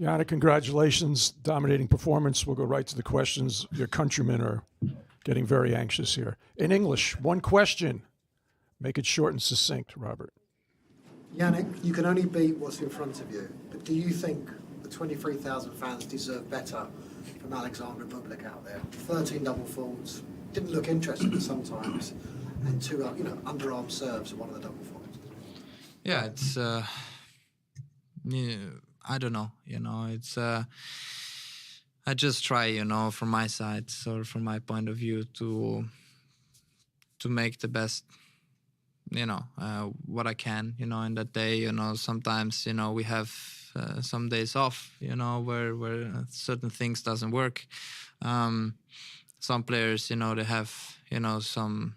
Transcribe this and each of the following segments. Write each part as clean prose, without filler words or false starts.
Yannick, congratulations. Dominating performance. We'll go right to the questions. Your countrymen are getting very anxious here. In English, one question. Make it short and succinct, Robert. Yannick, you can only beat what's in front of you, but do you think the 23,000 fans deserve better from Alexander Bublik out there? 13 double faults, didn't look interesting sometimes, and two underarm serves at one of the double faults. Yeah, it's I don't know, it's I just try, from my side, so from my point of view, to make the best, what I can, in that day. Sometimes, we have some days off, where certain things doesn't work. Some players, they have, some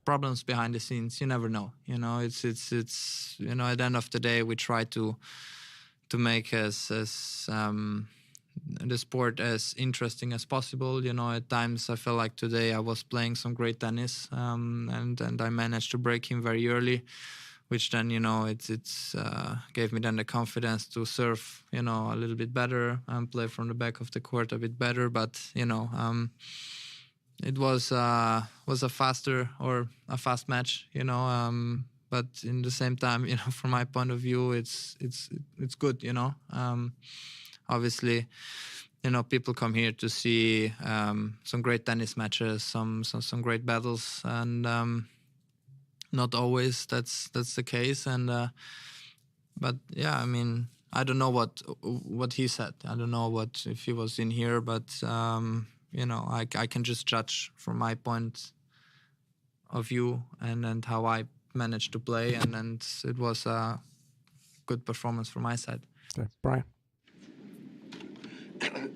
problems behind the scenes. You never know. It's at the end of the day, we try to make as the sport as interesting as possible. At times I felt like today I was playing some great tennis, and I managed to break him very early, which then, it's gave me then the confidence to serve, a little bit better and play from the back of the court a bit better. But, it was a fast match, but in the same time, from my point of view, it's good, Obviously, people come here to see some great tennis matches, some great battles, and not always that's the case. And but yeah, I don't know what he said. I don't know if he was in here, but I can just judge from my point of view and how I managed to play, and it was a good performance from my side. Okay, Brian.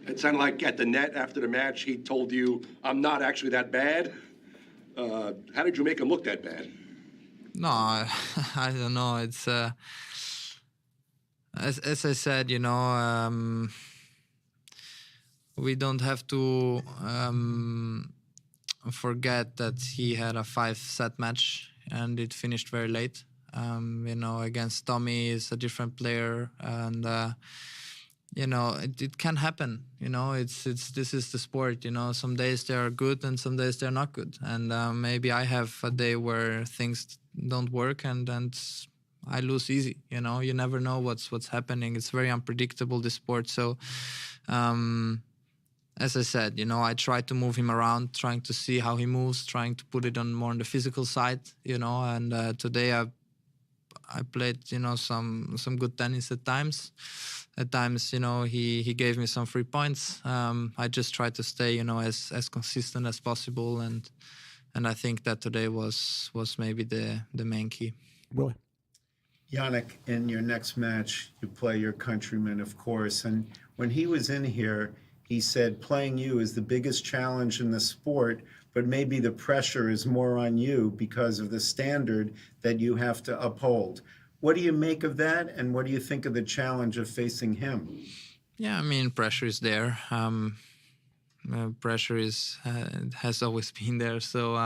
It sounded like at the net after the match, he told you, "I'm not actually that bad." How did you make him look that bad? No, I don't know. It's as I said, we don't have to forget that he had a 5-set match and it finished very late. Against Tommy is a different player, and it can happen. This is the sport. Some days they are good and some days they're not good. And maybe I have a day where things don't work and I lose easy. You never know what's happening. It's very unpredictable, this sport. So, as I said, I try to move him around, trying to see how he moves, trying to put it more on the physical side. And today I played, some good tennis at times. At times, he gave me some free points. I just tried to stay, as consistent as possible, and I think that today was maybe the main key. Willie. Yannick, in your next match, you play your countryman, of course, and when he was in here, he said playing you is the biggest challenge in the sport, but maybe the pressure is more on you because of the standard that you have to uphold. What do you make of that, and what do you think of the challenge of facing him? Yeah, pressure is there. Pressure has always been there. So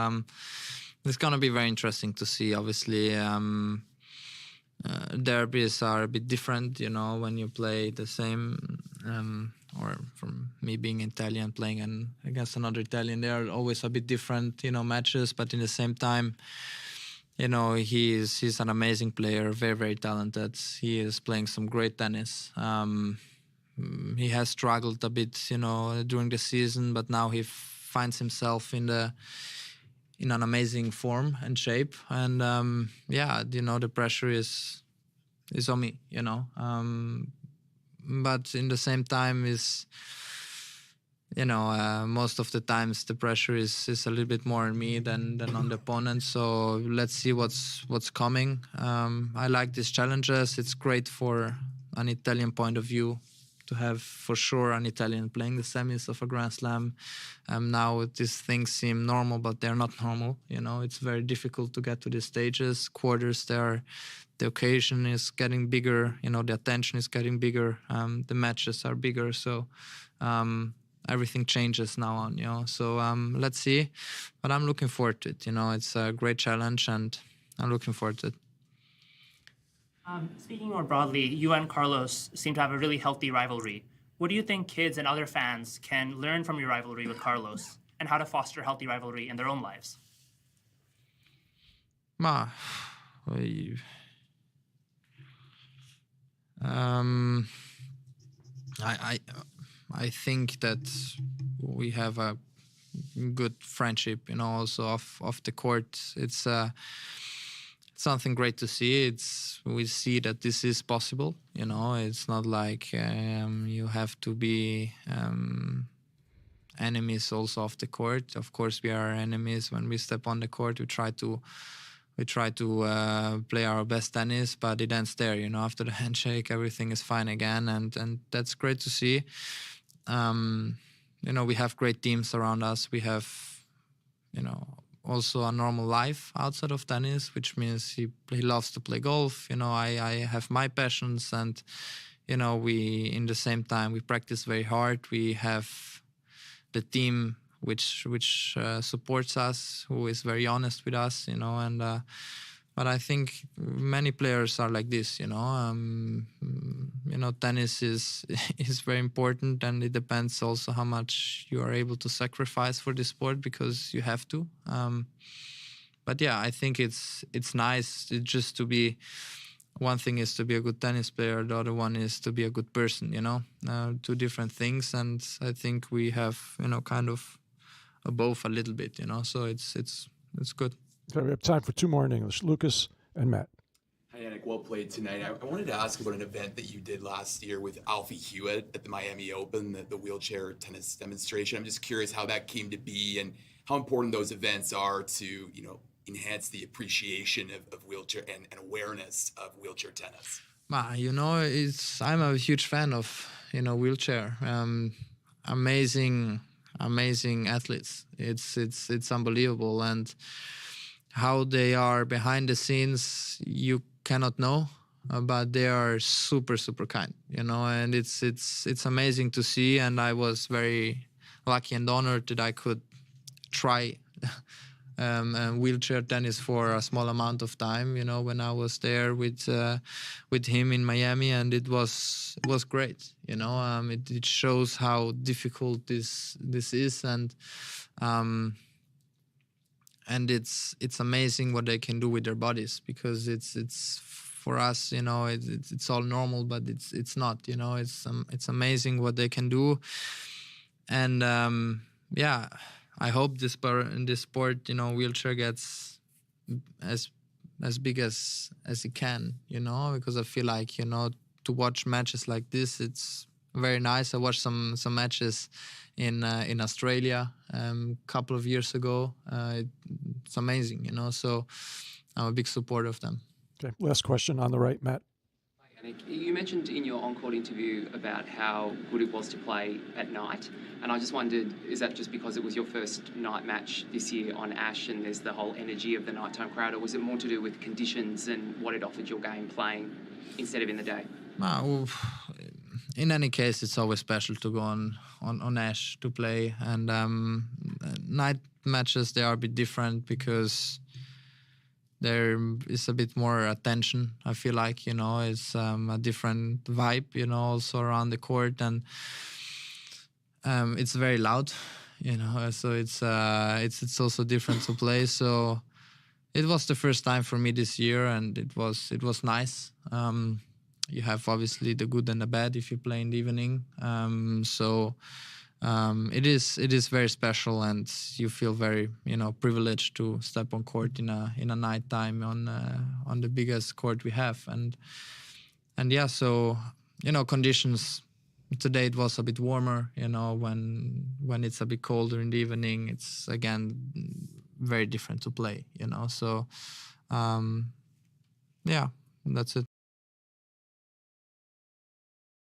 it's going to be very interesting to see. Obviously, derbies are a bit different, when you play the same. Or from me being Italian, playing against another Italian, they are always a bit different, matches. But in the same time, he's an amazing player, very, very talented. He is playing some great tennis. He has struggled a bit, during the season, but now he finds himself in an amazing form and shape. And the pressure is on me, But in the same time, most of the times the pressure is a little bit more on me than on the opponent. So let's see what's coming. I like these challenges. It's great for an Italian point of view to have for sure an Italian playing the semis of a Grand Slam. Now these things seem normal, but they're not normal. It's very difficult to get to these stages. Quarters, the occasion is getting bigger. The attention is getting bigger. The matches are bigger. So everything changes now on. So let's see. But I'm looking forward to it. It's a great challenge, and I'm looking forward to it. Speaking more broadly, you and Carlos seem to have a really healthy rivalry. What do you think kids and other fans can learn from your rivalry with Carlos, and how to foster healthy rivalry in their own lives? I think that we have a good friendship, also off the court. It's something great to see. We see that this is possible. It's not like you have to be enemies also off the court. Of course, we are enemies when we step on the court. We try to play our best tennis, but it ends there. After the handshake, everything is fine again, and that's great to see. We have great teams around us. We have, also a normal life outside of tennis, which means he loves to play golf. I have my passions, and we in the same time we practice very hard. We have the team which supports us, who is very honest with us, and but I think many players are like this, tennis is very important, and it depends also how much you are able to sacrifice for the sport, because you have to. But yeah, I think it's nice just to be. One thing is to be a good tennis player, the other one is to be a good person. Two different things, and I think we have kind of both a little bit. So it's good. Okay, we have time for two more in English. Lucas and Matt. Hi, Yannick. Well played tonight. I wanted to ask about an event that you did last year with Alfie Hewitt at the Miami Open, the wheelchair tennis demonstration. I'm just curious how that came to be and how important those events are to, enhance the appreciation of wheelchair and awareness of wheelchair tennis. I'm a huge fan of, wheelchair. Amazing athletes. It's unbelievable, and how they are behind the scenes, you cannot know, but they are super, super kind, and it's amazing to see. And I was very lucky and honored that I could try wheelchair tennis for a small amount of time, when I was there with him in Miami, and it was great. It shows how difficult this is, and it's amazing what they can do with their bodies, because it's for us, it's all normal, but it's not. It's amazing what they can do, and I hope in this sport, wheelchair gets as big as it can, because I feel like, to watch matches like this, it's very nice. I watched some matches in Australia a couple of years ago. It's amazing, so I'm a big supporter of them. Okay, last question on the right, Matt. Yannick, you mentioned in your on-court interview about how good it was to play at night, and I just wondered, is that just because it was your first night match this year on Ash and there's the whole energy of the nighttime crowd, or was it more to do with conditions and what it offered your game playing instead of in the day? In any case, it's always special to go on Ash to play, and night matches, they are a bit different because there is a bit more attention. I feel like, it's a different vibe, also around the court, and it's very loud, so it's also different to play. So it was the first time for me this year, and it was nice. You have obviously the good and the bad if you play in the evening. It is very special, and you feel very privileged to step on court in a night time on the biggest court we have, and yeah, so conditions today, it was a bit warmer. When it's a bit colder in the evening, it's again very different to play. So yeah, that's it.